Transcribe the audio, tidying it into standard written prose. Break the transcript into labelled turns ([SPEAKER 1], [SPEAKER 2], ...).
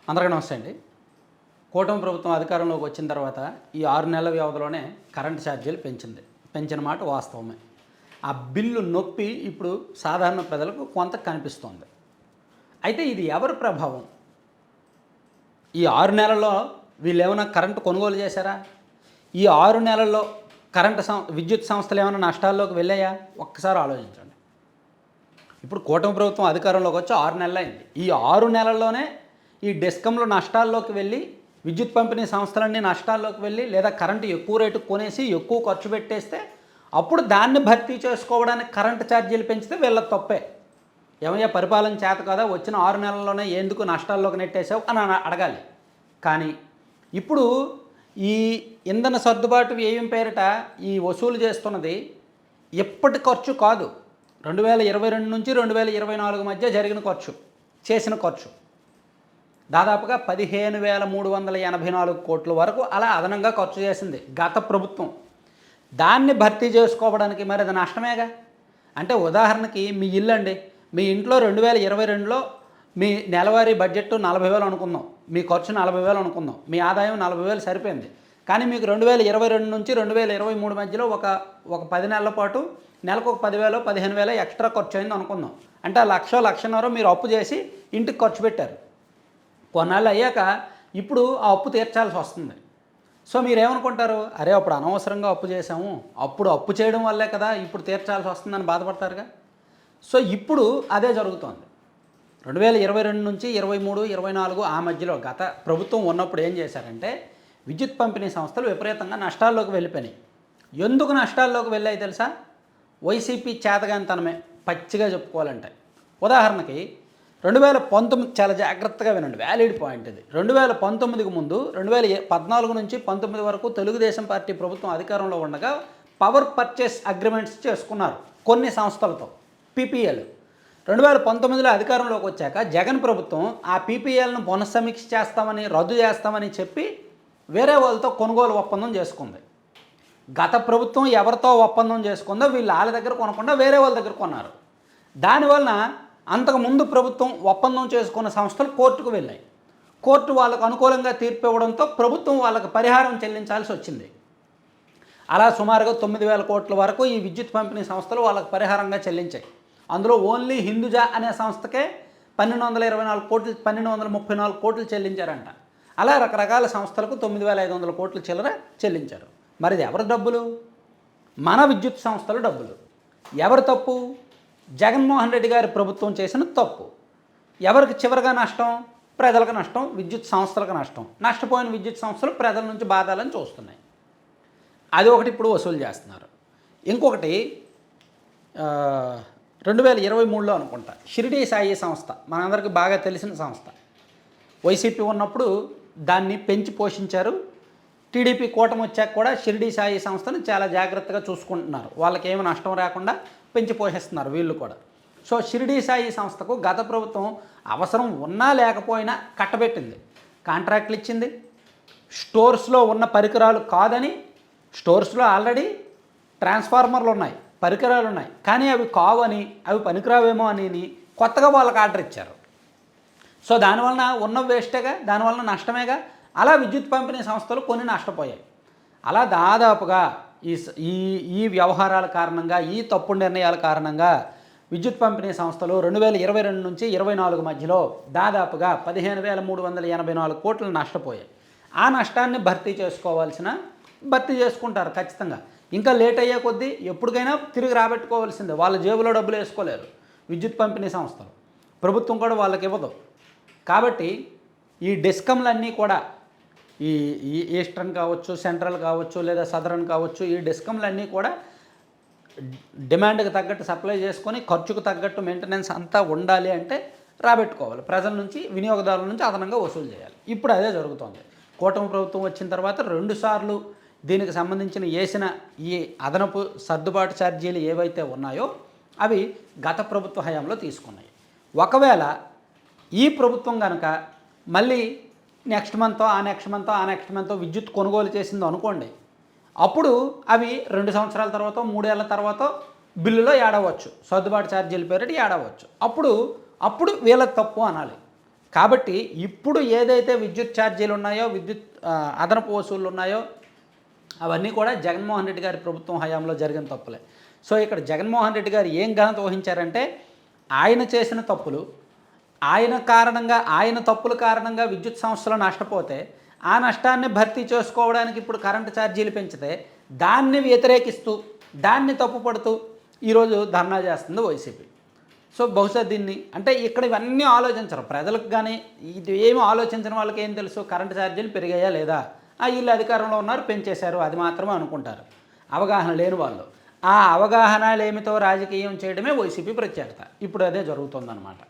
[SPEAKER 1] అందరికీ నమస్తే అండి. కూటమి ప్రభుత్వం అధికారంలోకి వచ్చిన తర్వాత ఈ 6 నెలల వ్యవధిలోనే కరెంటు ఛార్జీలు పెంచిన మాట వాస్తవమే. ఆ బిల్లు నొప్పి ఇప్పుడు సాధారణ ప్రజలకు కొంత కనిపిస్తోంది. అయితే ఇది ఎవరి ప్రభావం? ఈ 6 నెలల్లో వీళ్ళేమైనా కరెంటు కొనుగోలు చేశారా? ఈ 6 నెలల్లో విద్యుత్ సంస్థలు ఏమైనా నష్టాల్లోకి వెళ్ళాయా? ఒక్కసారి ఆలోచించండి. ఇప్పుడు కూటమి ప్రభుత్వం అధికారంలోకి వచ్చి 6 నెలలైంది. ఈ 6 నెలల్లోనే ఈ డిస్కంలు నష్టాల్లోకి వెళ్ళి, విద్యుత్ పంపిణీ సంస్థలన్నీ నష్టాల్లోకి వెళ్ళి, లేదా కరెంటు ఎక్కువ రేటుకు కొనేసి ఎక్కువ ఖర్చు పెట్టేస్తే అప్పుడు దాన్ని భర్తీ చేసుకోవడానికి కరెంటు ఛార్జీలు పెంచితే వీళ్ళ తప్పే. ఏమయ్యా పరిపాలన చేత కదా, వచ్చిన 6 నెలల్లోనే ఎందుకు నష్టాల్లోకి నెట్టేసావు అని అడగాలి. కానీ ఇప్పుడు ఈ ఇంధన సర్దుబాటు వ్యయం పేరిట ఈ వసూలు చేస్తున్నది ఎప్పటి ఖర్చు కాదు, 2022 నుంచి 2024 మధ్య జరిగిన ఖర్చు, చేసిన ఖర్చు దాదాపుగా 15,384 కోట్ల వరకు అలా అదనంగా ఖర్చు చేసింది గత ప్రభుత్వం. దాన్ని భర్తీ చేసుకోవడానికి మరి అది నష్టమేగా. అంటే ఉదాహరణకి మీ ఇల్లు అండి, మీ ఇంట్లో 2022లో మీ నెలవారీ బడ్జెట్ 40,000 అనుకుందాం, మీ ఖర్చు 40,000 అనుకుందాం, మీ ఆదాయం 40,000 సరిపోయింది. కానీ మీకు 2022 నుంచి 2023 మధ్యలో ఒక 10 నెలల పాటు నెలకు ఒక 10,000 15,000 ఎక్స్ట్రా ఖర్చు అయింది అనుకుందాం. అంటే ఆ 1,00,000 మీరు అప్పు చేసి ఇంటికి ఖర్చు పెట్టారు. కొన్నాళ్ళు అయ్యాక ఇప్పుడు ఆ అప్పు తీర్చాల్సి వస్తుంది. సో మీరేమనుకుంటారు, అరే అప్పుడు అనవసరంగా అప్పు చేసాము, అప్పుడు అప్పు చేయడం వల్లే కదా ఇప్పుడు తీర్చాల్సి వస్తుందని బాధపడతారుగా. సో ఇప్పుడు అదే జరుగుతోంది. 2022 నుంచి 23, 24 ఆ మధ్యలో గత ప్రభుత్వం ఉన్నప్పుడు ఏం చేశారంటే, విద్యుత్ పంపిణీ సంస్థలు విపరీతంగా నష్టాల్లోకి వెళ్ళిపోయినాయి. ఎందుకు నష్టాల్లోకి వెళ్ళాయి తెలుసా? వైసీపీ చేతగానితనమే పచ్చిగా చెప్పుకోవాలంటే. ఉదాహరణకి 2019 చాలా జాగ్రత్తగా వినండి, వ్యాలిడ్ పాయింట్ ఇది. 2019కి ముందు 2014 నుంచి 19 వరకు తెలుగుదేశం పార్టీ ప్రభుత్వం అధికారంలో ఉండగా పవర్ పర్చేస్ అగ్రిమెంట్స్ చేసుకున్నారు కొన్ని సంస్థలతో, పీపీఎల్. 2019లో అధికారంలోకి వచ్చాక జగన్ ప్రభుత్వం ఆ పీపీఎల్ను పునఃసమీక్ష చేస్తామని, రద్దు చేస్తామని చెప్పి వేరే వాళ్ళతో కొనుగోలు ఒప్పందం చేసుకుంది. గత ప్రభుత్వం ఎవరితో ఒప్పందం చేసుకుందో వీళ్ళు వాళ్ళ దగ్గర కొనకుండా వేరే వాళ్ళ దగ్గర కొన్నారు. దానివలన అంతకుముందు ప్రభుత్వం ఒప్పందం చేసుకున్న సంస్థలు కోర్టుకు వెళ్ళాయి. కోర్టు వాళ్ళకు అనుకూలంగా తీర్పు ఇవ్వడంతో ప్రభుత్వం వాళ్ళకి పరిహారం చెల్లించాల్సి వచ్చింది. అలా సుమారుగా 9,000 కోట్ల వరకు ఈ విద్యుత్ పంపిణీ సంస్థలు వాళ్ళకి పరిహారంగా చెల్లించాయి. అందులో ఓన్లీ హిందూజా అనే సంస్థకే 1,224 కోట్లు, 1,234 కోట్లు చెల్లించారంట. అలా రకరకాల సంస్థలకు 9,500 కోట్లు చిల్లర చెల్లించారు. మరి ఇది ఎవరి డబ్బులు? మన విద్యుత్ సంస్థల డబ్బులు. ఎవరి తప్పు? జగన్మోహన్ రెడ్డి గారి ప్రభుత్వం చేసిన తప్పు. ఎవరికి చివరిగా నష్టం? ప్రజలకు నష్టం, విద్యుత్ సంస్థలకు నష్టం. నష్టపోయిన విద్యుత్ సంస్థలు ప్రజల నుంచి బాధాలను చూస్తున్నాయి. అది ఒకటి ఇప్పుడు వసూలు చేస్తున్నారు. ఇంకొకటి 2023లో అనుకుంటా, షిరిడీ సాయి సంస్థ మనందరికీ బాగా తెలిసిన సంస్థ. వైసీపీ ఉన్నప్పుడు దాన్ని పెంచి పోషించారు. టీడీపీ కూటమి వచ్చాక కూడా షిరిడీ సాయి సంస్థను చాలా జాగ్రత్తగా చూసుకుంటున్నారు. వాళ్ళకి ఏమి నష్టం రాకుండా పెంచి పోషిస్తున్నారు వీళ్ళు కూడా. సో షిరిడీ సాయి సంస్థకు గత ప్రభుత్వం అవసరం ఉన్నా లేకపోయినా కట్టబెట్టింది, కాంట్రాక్ట్లు ఇచ్చింది. స్టోర్స్లో ఉన్న పరికరాలు కాదని, స్టోర్స్లో ఆల్రెడీ ట్రాన్స్ఫార్మర్లు ఉన్నాయి, పరికరాలు ఉన్నాయి, కానీ అవి కావని, అవి పనికిరావేమో అని కొత్తగా వాళ్ళకి ఆర్డర్ ఇచ్చారు. సో దానివలన ఉన్న వేస్టేగా, దానివలన నష్టమేగా. అలా విద్యుత్ పంపిణీ సంస్థలు కొన్ని నష్టపోయాయి. అలా దాదాపుగా ఈ వ్యవహారాల కారణంగా, ఈ తప్పుడు నిర్ణయాల కారణంగా విద్యుత్ పంపిణీ సంస్థలు 2022 నుంచి 2024 మధ్యలో దాదాపుగా 15,384 కోట్లు నష్టపోయాయి. ఆ నష్టాన్ని భర్తీ చేసుకుంటారు ఖచ్చితంగా. ఇంకా లేట్ అయ్యే కొద్దీ ఎప్పటికైనా తిరిగి రాబెట్టుకోవాల్సిందే. వాళ్ళ జేబులో డబ్బులు వేసుకోలేరు విద్యుత్ పంపిణీ సంస్థలు, ప్రభుత్వం కూడా వాళ్ళకి ఇవ్వదు. కాబట్టి ఈ డిస్కంలన్నీ కూడా, ఈ ఈస్టర్న్ కావచ్చు, సెంట్రల్ కావచ్చు, లేదా సదరన్ కావచ్చు, ఈ డిస్కంలన్నీ కూడా డిమాండ్కి తగ్గట్టు సప్లై చేసుకొని ఖర్చుకు తగ్గట్టు మెయింటెనెన్స్ అంతా ఉండాలి అంటే రాబెట్టుకోవాలి. ప్రజల నుంచి, వినియోగదారుల నుంచి అదనంగా వసూలు చేయాలి. ఇప్పుడు అదే జరుగుతోంది. కూటమి ప్రభుత్వం వచ్చిన తర్వాత 2 సార్లు దీనికి సంబంధించిన ఈ అదనపు సర్దుబాటు ఛార్జీలు ఏవైతే ఉన్నాయో అవి గత ప్రభుత్వ హయాంలో తీసుకున్నాయి. ఒకవేళ ఈ ప్రభుత్వం కనుక మళ్ళీ నెక్స్ట్ మంతో విద్యుత్ కొనుగోలు చేసిందో అనుకోండి, అప్పుడు అవి 2 సంవత్సరాల తర్వాత, 3 ఏళ్ల తర్వాత బిల్లులో యాడ్ అవ్వచ్చు, సర్దుబాటు ఛార్జీల పేరిట యాడ్ అవ్వచ్చు. అప్పుడు వీళ్ళ తప్పు అనాలి. కాబట్టి ఇప్పుడు ఏదైతే విద్యుత్ ఛార్జీలు ఉన్నాయో, అదనపు వసూళ్ళు ఉన్నాయో అవన్నీ కూడా జగన్మోహన్ రెడ్డి గారి ప్రభుత్వం హయాంలో జరిగిన తప్పులే. సో ఇక్కడ జగన్మోహన్ రెడ్డి గారు ఏం ఘనత వహించారంటే, ఆయన చేసిన తప్పులు, ఆయన తప్పుల కారణంగా విద్యుత్ సంస్థలు నష్టపోతే ఆ నష్టాన్ని భర్తీ చేసుకోవడానికి ఇప్పుడు కరెంటు ఛార్జీలు పెంచితే దాన్ని వ్యతిరేకిస్తూ, దాన్ని తప్పుపడుతూ ఈరోజు ధర్నా చేస్తుంది వైసీపీ. సో బహుశా దీన్ని అంటే ఇక్కడ ఇవన్నీ ఆలోచించరు ప్రజలకు, కానీ ఇది ఏమి ఆలోచించిన వాళ్ళకి ఏం తెలుసు, కరెంటు ఛార్జీలు పెరిగాయా లేదా, వీళ్ళు అధికారంలో ఉన్నారు పెంచేశారు, అది మాత్రమే అనుకుంటారు అవగాహన లేని వాళ్ళు. ఆ అవగాహన లేమితో రాజకీయం చేయడమే వైసీపీ ప్రత్యేకత. ఇప్పుడు అదే జరుగుతుందన్నమాట.